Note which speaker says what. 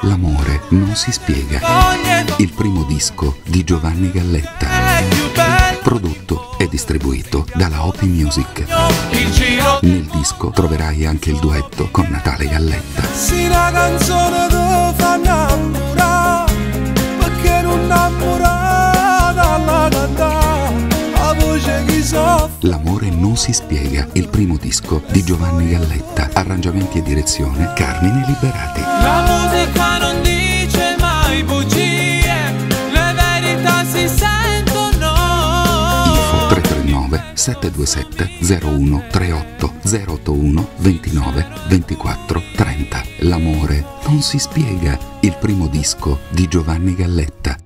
Speaker 1: L'amore non si spiega. Il primo disco di Giovanni Galletta. Prodotto e distribuito dalla Opi Music. Nel disco troverai anche il duetto con Natale Galletta.
Speaker 2: Sì, la canzone ti fa innamorare, perché non innamorata alla cantare, la voce chi soffre.
Speaker 1: L'amore non si spiega, il primo disco di Giovanni Galletta. Arrangiamenti e direzione Carmine Liberati.
Speaker 2: La musica non dice mai bugie, le verità si sentono.
Speaker 1: Info 339 727 0138 081 29 24 30. L'amore non si spiega, il primo disco di Giovanni Galletta.